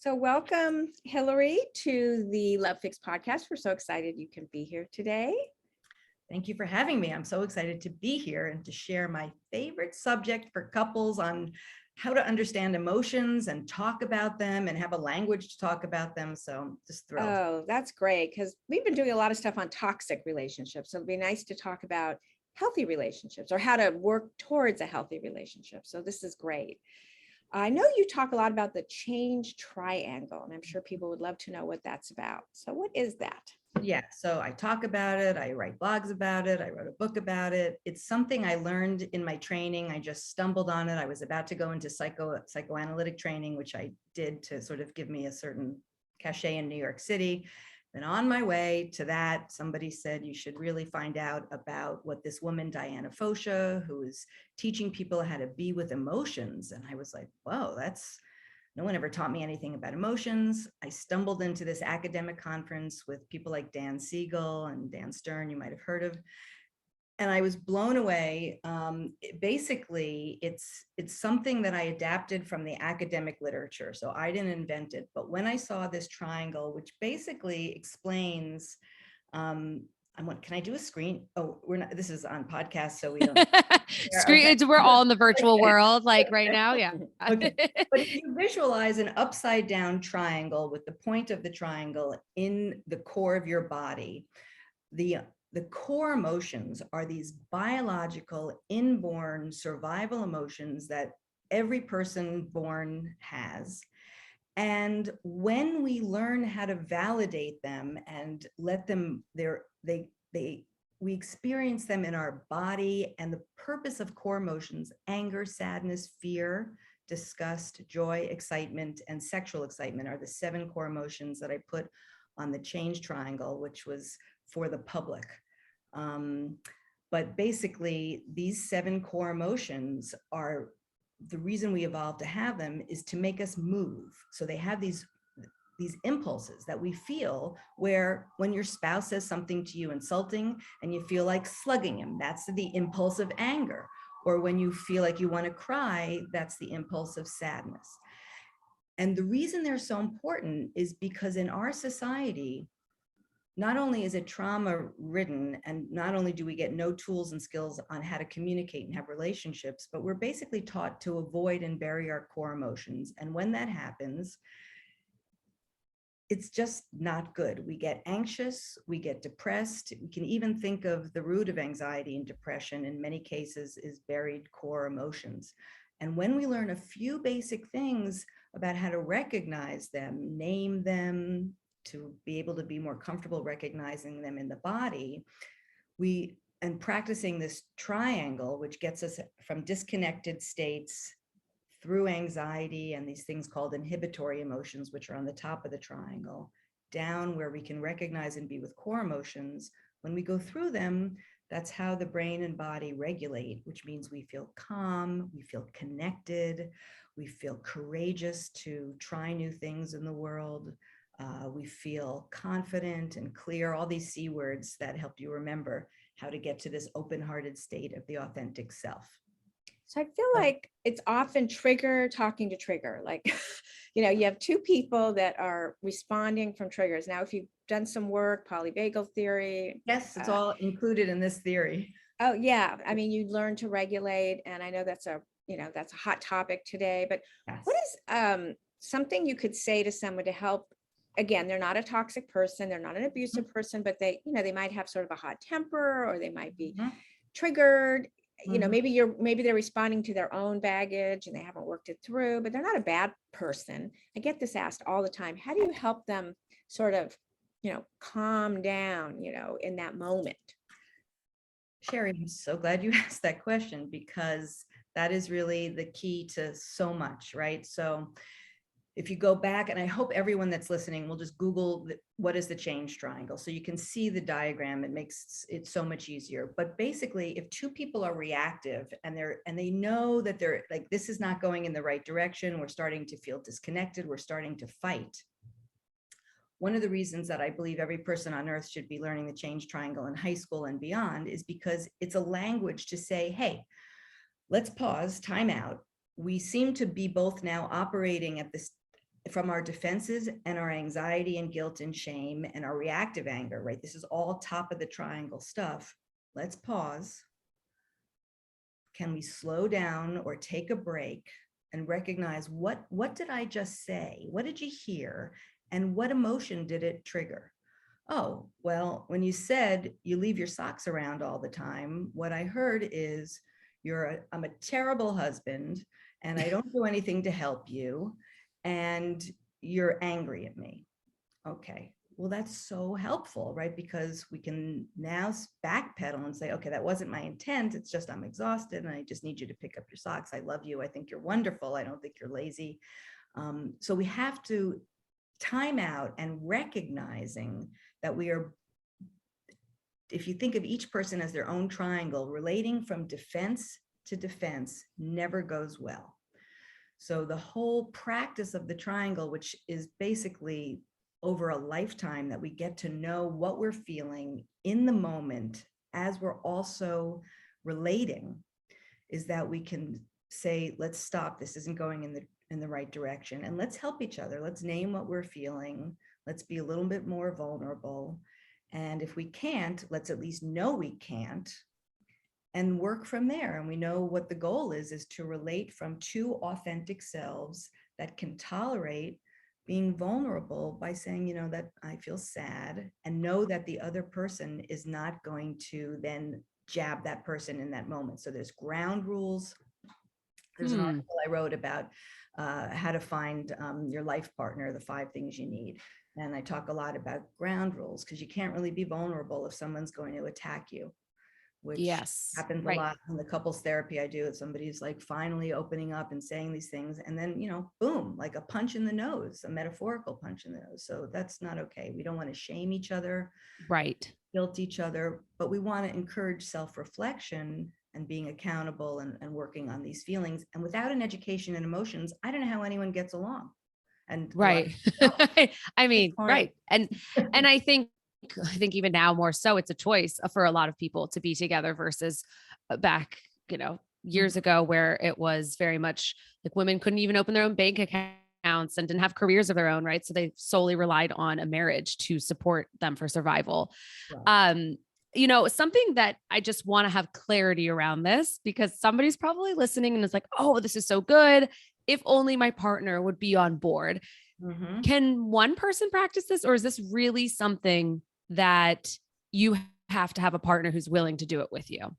So welcome, Hillary, to the Love Fix podcast. We're so excited you can be here today. Thank you for having me. I'm so excited to be here and to share my favorite subject for couples on how to understand emotions and talk about them and have a language to talk about them. So just thrilled. Oh, that's great, because we've been doing a lot of stuff on toxic relationships. So it'd be nice to talk about healthy relationships or how to work towards a healthy relationship. So this is great. I know you talk a lot about the change triangle, and I'm sure people would love to know what that's about. So what is that? Yeah, so I talk about it. I write blogs about it. I wrote a book about it. It's something I learned in my training. I just stumbled on it. I was about to go into psychoanalytic training, which I did to sort of give me a certain cachet in New York City. Then on my way to that, somebody said, you should really find out about what this woman, Diana Fosha, who is teaching people how to be with emotions. And I was like, whoa, no one ever taught me anything about emotions. I stumbled into this academic conference with people like Dan Siegel and Dan Stern, you might have heard of. And I was blown away. Basically, it's something that I adapted from the academic literature. So I didn't invent it. But when I saw this triangle, which basically explains, can I do a screen? Oh, this is on podcast, so we don't. Okay. We're all in the virtual world, like right now. Yeah. Okay. But if you visualize an upside down triangle with the point of the triangle in the core of your body, the core emotions are these biological, inborn survival emotions that every person born has. And when we learn how to validate them and let them, we experience them in our body. And the purpose of core emotions, anger, sadness, fear, disgust, joy, excitement, and sexual excitement are the 7 core emotions that I put on the change triangle, which was for the public. But basically, these 7 core emotions are the reason we evolved to have them is to make us move. So they have these impulses that we feel, where when your spouse says something to you insulting and you feel like slugging him, that's the impulse of anger. Or when you feel like you want to cry, that's the impulse of sadness. And the reason they're so important is because in our society, not only is it trauma ridden, and not only do we get no tools and skills on how to communicate and have relationships, but we're basically taught to avoid and bury our core emotions. And when that happens, it's just not good. We get anxious, we get depressed. We can even think of the root of anxiety and depression in many cases is buried core emotions. And when we learn a few basic things about how to recognize them, name them, to be able to be more comfortable recognizing them in the body, and practicing this triangle, which gets us from disconnected states through anxiety and these things called inhibitory emotions, which are on the top of the triangle, down where we can recognize and be with core emotions. When we go through them, that's how the brain and body regulate, which means we feel calm, we feel connected, we feel courageous to try new things in the world. We feel confident and clear, all these C words that help you remember how to get to this open-hearted state of the authentic self. So I feel like it's often trigger talking to trigger, like, you have 2 people that are responding from triggers. Now, if you've done some work, polyvagal theory. Yes, it's all included in this theory. Oh yeah. I mean, you learn to regulate. And I know that's a hot topic today, but yes. What is something you could say to someone to help? Again, they're not a toxic person, they're not an abusive person, but they might have sort of a hot temper, or they might be triggered. Maybe they're responding to their own baggage and they haven't worked it through, but they're not a bad person. I get this asked all the time. How do you help them sort of, calm down, in that moment? Sherry, I'm so glad you asked that question, because that is really the key to so much, right? So if you go back, and I hope everyone that's listening will just Google what is the change triangle, so you can see the diagram. It makes it so much easier. But basically, if 2 people are reactive and they know that they're like, this is not going in the right direction, we're starting to feel disconnected, we're starting to fight. One of the reasons that I believe every person on earth should be learning the change triangle in high school and beyond is because it's a language to say, hey, let's pause, time out. We seem to be both now operating at this from our defenses and our anxiety and guilt and shame and our reactive anger, right? This is all top of the triangle stuff. Let's pause. Can we slow down or take a break and recognize what did I just say? What did you hear? And what emotion did it trigger? Oh, well, when you said you leave your socks around all the time, what I heard is I'm a terrible husband and I don't do anything to help you and you're angry at me. Okay, well, that's so helpful, right? Because we can now backpedal and say, okay, that wasn't my intent. It's just I'm exhausted and I just need you to pick up your socks. I love you. I think you're wonderful. I don't think you're lazy. So we have to time out and recognizing that we are, if you think of each person as their own triangle, relating from defense to defense never goes well. So the whole practice of the triangle, which is basically over a lifetime that we get to know what we're feeling in the moment as we're also relating, is that we can say, let's stop, this isn't going in the right direction, and let's help each other. Let's name what we're feeling. Let's be a little bit more vulnerable. And if we can't, let's at least know we can't and work from there. And we know what the goal is to relate from two authentic selves that can tolerate being vulnerable by saying, you know, that I feel sad, and know that the other person is not going to then jab that person in that moment. So there's ground rules. There's an article I wrote about how to find your life partner, the 5 things you need. And I talk a lot about ground rules because you can't really be vulnerable if someone's going to attack you, which happens a lot in the couples therapy I do. If somebody's like finally opening up and saying these things, and then, you know, boom, like a punch in the nose, a metaphorical punch in the nose. So that's not okay. We don't want to shame each other, guilt each other, but we want to encourage self-reflection and being accountable and working on these feelings. And without an education in emotions, I don't know how anyone gets along. And I mean, right. And I think even now more so, it's a choice for a lot of people to be together versus back, you know, years ago, where it was very much like women couldn't even open their own bank accounts and didn't have careers of their own. Right. So they solely relied on a marriage to support them for survival. Right. You know, something that I just want to have clarity around this, because somebody's probably listening and is like, oh, this is so good. If only my partner would be on board. Mm-hmm. Can one person practice this, or is this really something that you have to have a partner who's willing to do it with you?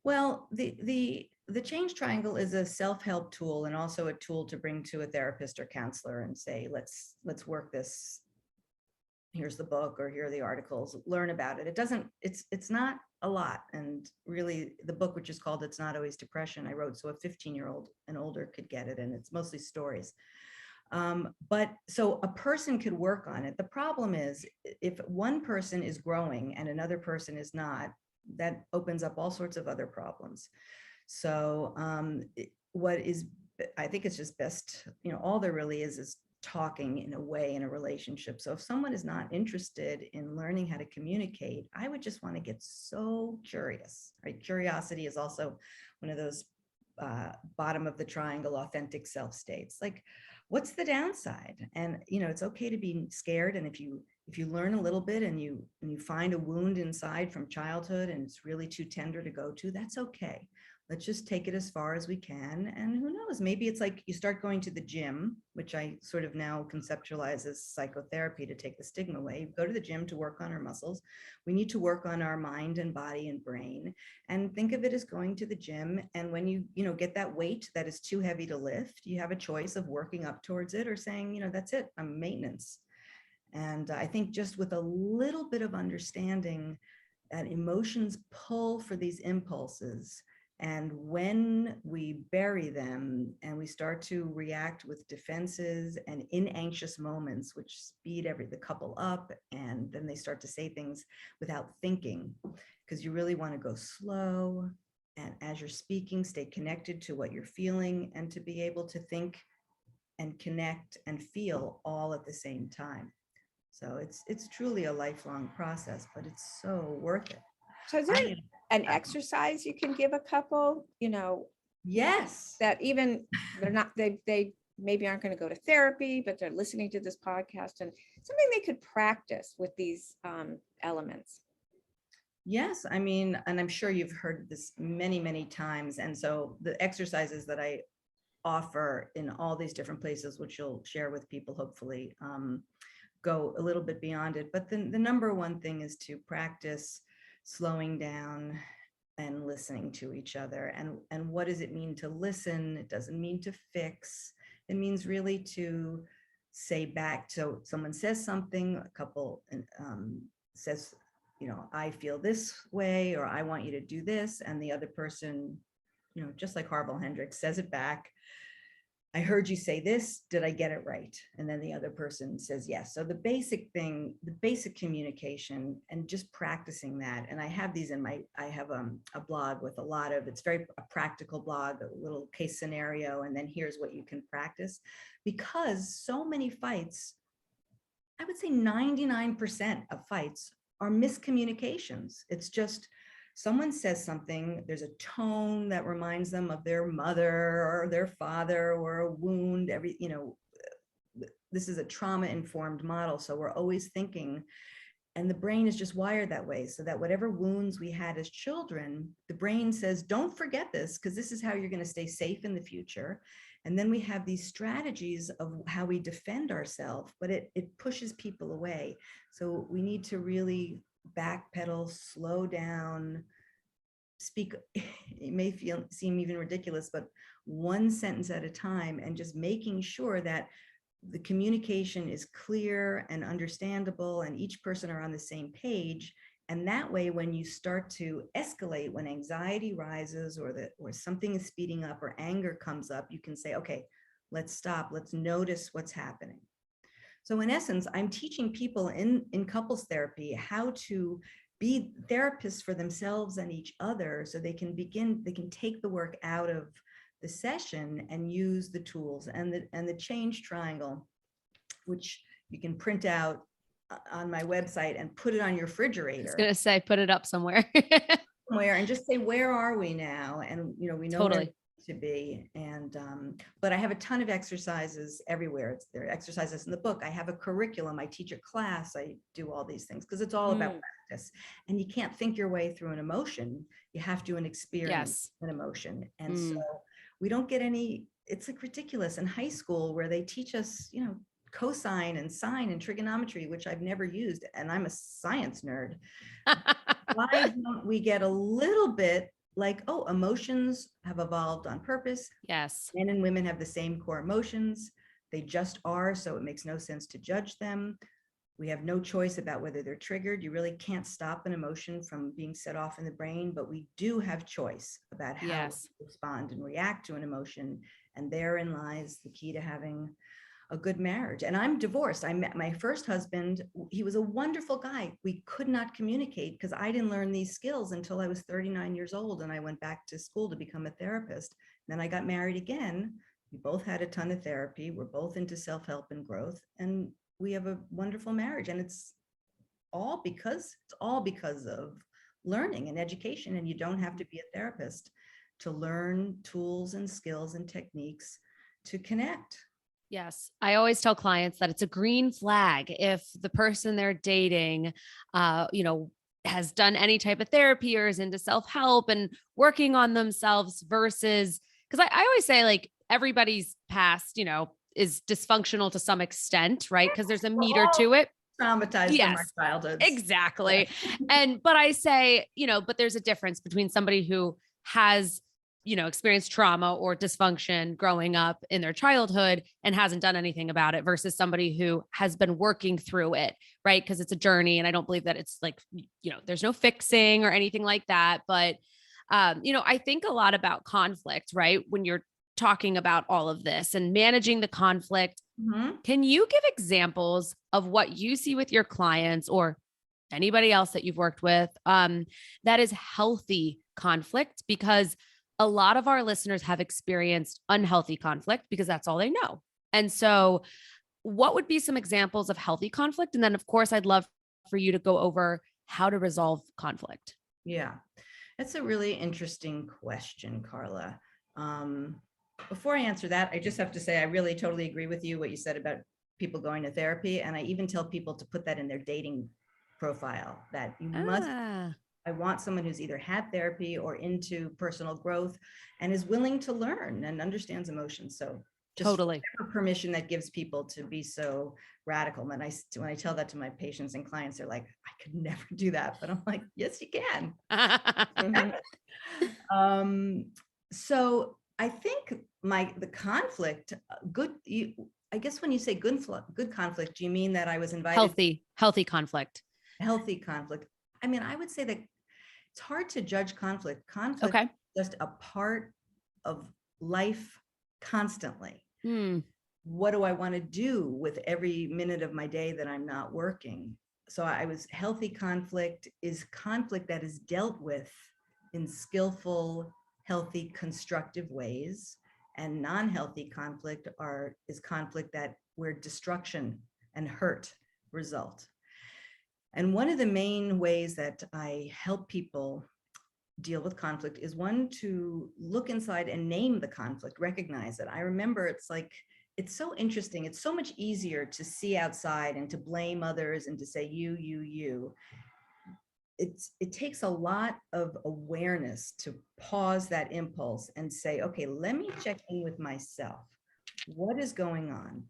Well, the change triangle is a self-help tool and also a tool to bring to a therapist or counselor and say, let's work this. Here's the book, or here are the articles, learn about it. It's not a lot. And really the book, which is called It's Not Always Depression, I wrote so a 15-year-old and older could get it. And it's mostly stories. But so a person could work on it. The problem is if one person is growing and another person is not, that opens up all sorts of other problems. So I think it's just best, you know, all there really is talking in a way in a relationship. So if someone is not interested in learning how to communicate, I would just want to get so curious, right? Curiosity is also one of those bottom of the triangle authentic self states. Like, what's the downside? And, you know, it's okay to be scared. And if you learn a little bit and you find a wound inside from childhood and it's really too tender to go to, that's okay. Let's just take it as far as we can. And who knows, maybe it's like you start going to the gym, which I sort of now conceptualize as psychotherapy to take the stigma away. You go to the gym to work on our muscles. We need to work on our mind and body and brain, and think of it as going to the gym. And when you get that weight that is too heavy to lift, you have a choice of working up towards it or saying, you know, that's it, I'm maintenance. And I think just with a little bit of understanding that emotions pull for these impulses, and when we bury them and we start to react with defenses and in anxious moments, which speed the couple up, and then they start to say things without thinking, because you really want to go slow. And as you're speaking, stay connected to what you're feeling and to be able to think and connect and feel all at the same time. So it's truly a lifelong process, but it's so worth it. So is there an exercise you can give a couple, you know? Yes. That even they're not, they maybe aren't going to go to therapy, but they're listening to this podcast, and something they could practice with these elements? Yes, I mean, and I'm sure you've heard this many, many times. And so the exercises that I offer in all these different places, which you'll share with people, hopefully, go a little bit beyond it. But then the number one thing is to practice slowing down and listening to each other. And what does it mean to listen? It doesn't mean to fix. It means really to say back. So someone says something, a couple says, you know, I feel this way, or I want you to do this. And the other person, you know, just like Harville Hendrix, says it back. I heard you say this. Did I get it right? And then the other person says yes. So the basic thing, the basic communication, and just practicing that. And I have these in I have a blog with a lot of, it's very a practical blog, a little case scenario. And then here's what you can practice, because so many fights, I would say 99% of fights are miscommunications. It's just someone says something, there's a tone that reminds them of their mother or their father, or a wound. This is a trauma-informed model. So we're always thinking, and the brain is just wired that way, so that whatever wounds we had as children, the brain says, don't forget this, because this is how you're going to stay safe in the future. And then we have these strategies of how we defend ourselves, but it pushes people away. So we need to really backpedal, slow down, speak. It may seem even ridiculous, but one sentence at a time, and just making sure that the communication is clear and understandable, and each person are on the same page. And that way, when you start to escalate, when anxiety rises, or something is speeding up, or anger comes up, you can say, okay, let's stop. Let's notice what's happening. So in essence, I'm teaching people in couples therapy how to be therapists for themselves and each other, so they can take the work out of the session and use the tools and the change triangle, which you can print out on my website and put it on your refrigerator. I was gonna say, put it up somewhere. And just say, where are we now? And we know totally to be. And but I have a ton of exercises everywhere. There are exercises in the book. I have a curriculum. I teach a class. I do all these things because it's all about practice. And you can't think your way through an emotion. You have to experience an emotion. And so we don't get any. It's like ridiculous in high school, where they teach us, cosine and sine and trigonometry, which I've never used, and I'm a science nerd. Why don't we get a little bit like, oh, emotions have evolved on purpose. Yes. Men and women have the same core emotions. They just are, so it makes no sense to judge them. We have no choice about whether they're triggered. You really can't stop an emotion from being set off in the brain, but we do have choice about how to respond and react to an emotion. And therein lies the key to having a good marriage. And I'm divorced. I met my first husband. He was a wonderful guy. We could not communicate because I didn't learn these skills until I was 39 years old. And I went back to school to become a therapist. Then I got married again. We both had a ton of therapy. We're both into self-help and growth. And we have a wonderful marriage. And it's all because of learning and education. And you don't have to be a therapist to learn tools and skills and techniques to connect. Yes. I always tell clients that it's a green flag if the person they're dating, has done any type of therapy or is into self-help and working on themselves versus, because I always say, like, everybody's past, is dysfunctional to some extent, right? Because there's a meter to it. Traumatized from our childhoods. Exactly. But I say, but there's a difference between somebody who has experienced trauma or dysfunction growing up in their childhood and hasn't done anything about it versus somebody who has been working through it, right? Because it's a journey. And I don't believe that it's like, there's no fixing or anything like that. But, I think a lot about conflict, right? When you're talking about all of this and managing the conflict, can you give examples of what you see with your clients or anybody else that you've worked with that is healthy conflict? Because a lot of our listeners have experienced unhealthy conflict because that's all they know. And so what would be some examples of healthy conflict? And then, of course, I'd love for you to go over how to resolve conflict. Yeah, that's a really interesting question, Carla. Before I answer that, I just have to say, I really totally agree with you, what you said about people going to therapy. And I even tell people to put that in their dating profile, that you must, Ah, I want someone who's either had therapy or into personal growth and is willing to learn and understands emotions. So just totally. whatever permission that gives people to be so radical. When I tell that to my patients and clients, they're like, I could never do that. But I'm like, yes, you can. Mhm. So I think the conflict, I guess when you say good conflict, do you mean that I was invited Healthy conflict. healthy conflict? I mean, I would say that it's hard to judge conflict. Conflict Okay. is just a part of life constantly. Hmm. What do I want to do with every minute of my day that I'm not working? So I was healthy conflict is conflict that is dealt with in skillful, healthy, constructive ways. And non-healthy conflict is conflict that where destruction and hurt result. And one of the main ways that I help people deal with conflict is one, to look inside and name the conflict, recognize it. I remember it's so interesting. It's so much easier to see outside and to blame others and to say you. It takes a lot of awareness to pause that impulse and say, okay, let me check in with myself. What is going on?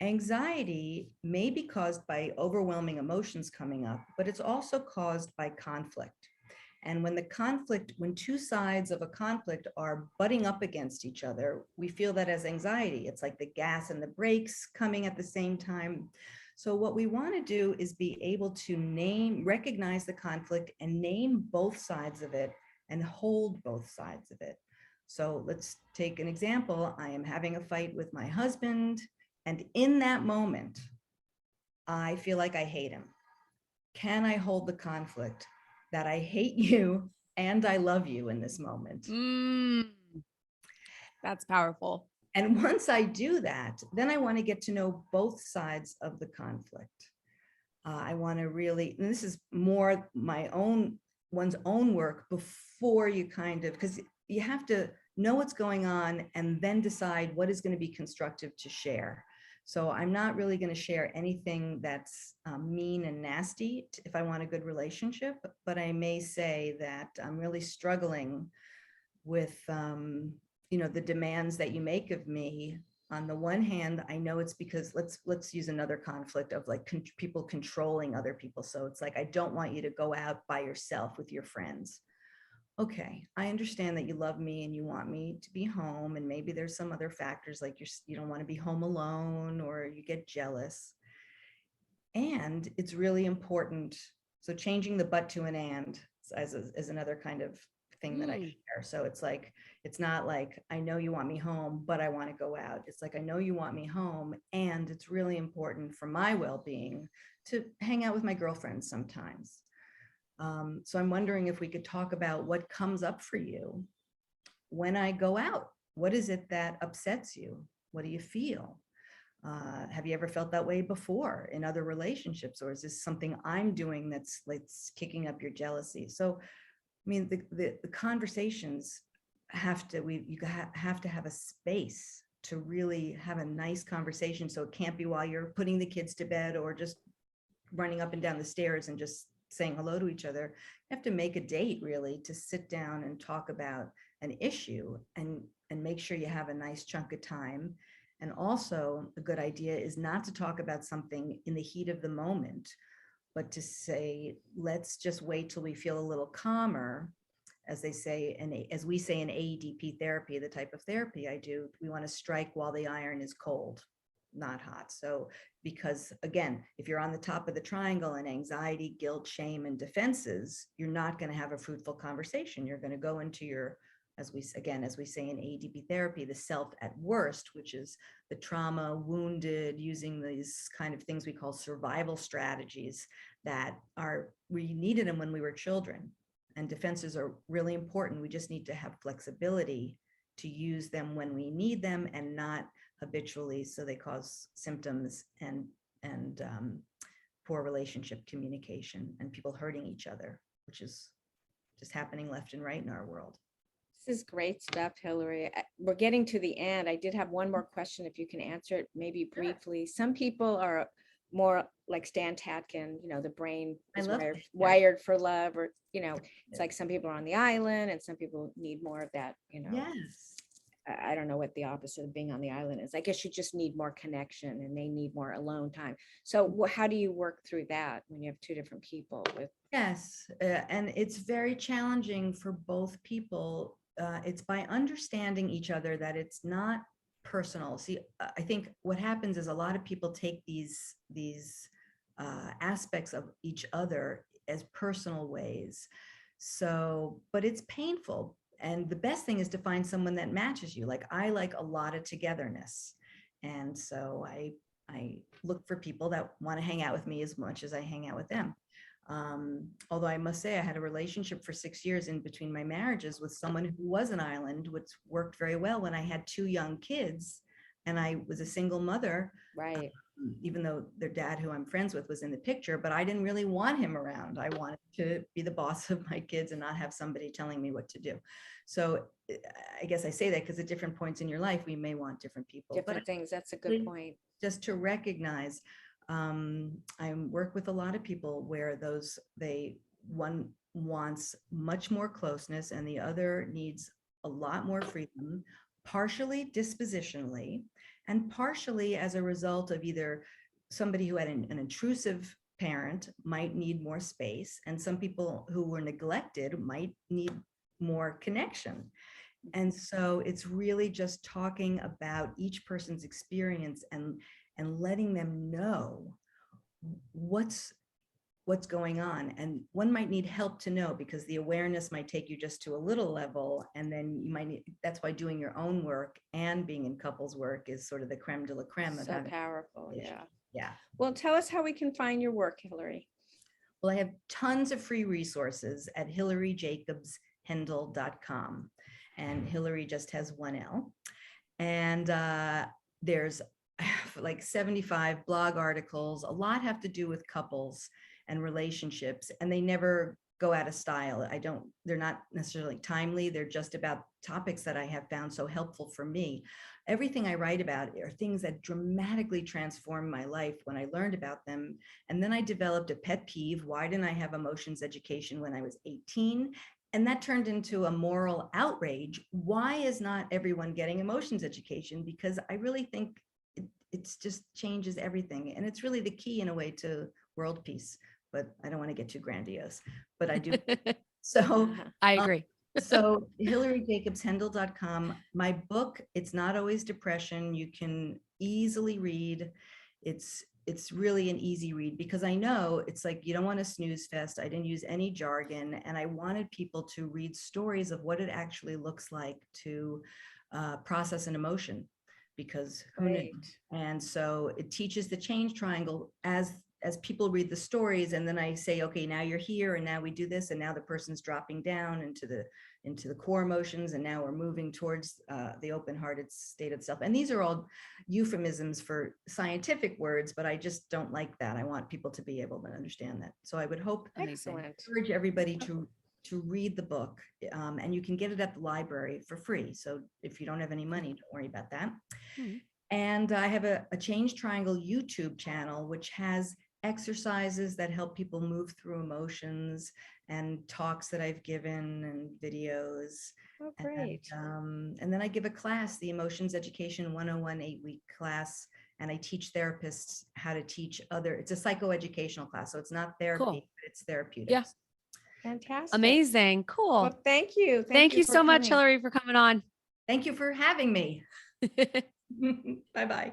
Anxiety may be caused by overwhelming emotions coming up, but it's also caused by conflict. And when two sides of a conflict are butting up against each other, we feel that as anxiety. It's like the gas and the brakes coming at the same time. So what we want to do is be able to recognize the conflict and name both sides of it and hold both sides of it. So let's take an example. I am having a fight with my husband, and in that moment, I feel like I hate him. Can I hold the conflict that I hate you and I love you in this moment? That's powerful. And once I do that, then I want to get to know both sides of the conflict. I want to really, and this is more one's own work before you because you have to know what's going on and then decide what is going to be constructive to share. So I'm not really going to share anything that's mean and nasty if I want a good relationship, but I may say that I'm really struggling with, the demands that you make of me. On the one hand, I know it's because let's use another conflict of like people controlling other people. So it's like, I don't want you to go out by yourself with your friends. Okay, I understand that you love me and you want me to be home, and maybe there's some other factors like you don't want to be home alone or you get jealous. And it's really important. So changing the but to an and as another kind of thing that I share. So it's like, it's not like, I know you want me home, but I want to go out. It's like, I know you want me home, and it's really important for my well-being to hang out with my girlfriends sometimes. So I'm wondering if we could talk about what comes up for you when I go out. What is it that upsets you? What do you feel? Have you ever felt that way before in other relationships? Or is this something I'm doing that's kicking up your jealousy? So, I mean, the conversations have to have a space to really have a nice conversation. So it can't be while you're putting the kids to bed or just running up and down the stairs and just saying hello to each other. You have to make a date really to sit down and talk about an issue and make sure you have a nice chunk of time. And also a good idea is not to talk about something in the heat of the moment, but to say, let's just wait till we feel a little calmer. As they say, and as we say in AEDP therapy, the type of therapy I do, we want to strike while the iron is cold, not hot. So, because again, if you're on the top of the triangle in anxiety, guilt, shame, and defenses, you're not going to have a fruitful conversation. You're going to go into your, as we say in AEDP therapy, the self at worst, which is the trauma, wounded, using these kind of things we call survival strategies that we needed them when we were children. And defenses are really important. We just need to have flexibility to use them when we need them and not habitually, so they cause symptoms and poor relationship communication and people hurting each other, which is just happening left and right in our world. This is great stuff, Hillary. We're getting to the end. I did have one more question, if you can answer it maybe Sure. briefly. Some people are more like Stan Tatkin, the brain I is love wired, that. Yeah. wired for love, or, it's Yeah. like some people are on the island and some people need more of that, Yes. I don't know what the opposite of being on the island is. I guess you just need more connection and they need more alone time. So how do you work through that when you have two different people with? Yes, and it's very challenging for both people. It's by understanding each other that it's not personal. See, I think what happens is a lot of people take these aspects of each other as personal ways. So, but it's painful. And the best thing is to find someone that matches you. Like I like a lot of togetherness, and so I look for people that want to hang out with me as much as I hang out with them. Although I must say I had a relationship for 6 years in between my marriages with someone who was an island, which worked very well when I had 2 young kids and I was a single mother, Right. even though their dad, who I'm friends with, was in the picture, but I didn't really want him around. I wanted to be the boss of my kids and not have somebody telling me what to do. So I guess I say that because at different points in your life, we may want different people. Different things. That's a good point. Just to recognize, I work with a lot of people where one wants much more closeness and the other needs a lot more freedom, partially dispositionally and partially as a result of either somebody who had an intrusive parent might need more space, and some people who were neglected might need more connection. And so it's really just talking about each person's experience and letting them know what's going on. And one might need help to know, because the awareness might take you just to a little level, and then you might need, that's why doing your own work and being in couples work is sort of the creme de la creme of So having. powerful. Yeah. Yeah. Well, tell us how we can find your work, Hillary. Well, I have tons of free resources at hillaryjacobshendel.com, and Hillary just has one L. And there's like 75 blog articles. A lot have to do with couples and relationships, and they never go out of style. They're not necessarily timely. They're just about topics that I have found so helpful for me. Everything I write about are things that dramatically transformed my life when I learned about them. And then I developed a pet peeve. Why didn't I have emotions education when I was 18? And that turned into a moral outrage. Why is not everyone getting emotions education? Because I really think it's just changes everything. And it's really the key in a way to world peace. But I don't want to get too grandiose, but I do. So I agree. So hillaryjacobshendel.com, my book, It's Not Always Depression, you can easily read. It's really an easy read, because I know it's like, you don't want a snooze fest. I didn't use any jargon, and I wanted people to read stories of what it actually looks like to process an emotion, because who knew? And so it teaches the change triangle as people read the stories, and then I say, okay, now you're here, and now we do this, and now the person's dropping down into the core emotions, and now we're moving towards the open-hearted state of self. And these are all euphemisms for scientific words, but I just don't like that. I want people to be able to understand that. So I would hope, encourage everybody to read the book, and you can get it at the library for free. So if you don't have any money, don't worry about that. And I have a Change Triangle YouTube channel, which has exercises that help people move through emotions, and talks that I've given, and videos. Oh, great. And then I give a class, the Emotions Education 101 8-week class, and I teach therapists how to teach it's a psychoeducational class. So it's not therapy, but it's therapeutics. Yeah. Fantastic. Amazing. Cool. Well, thank you. Thank you so much, coming. Hillary, for coming on. Thank you for having me. Bye-bye.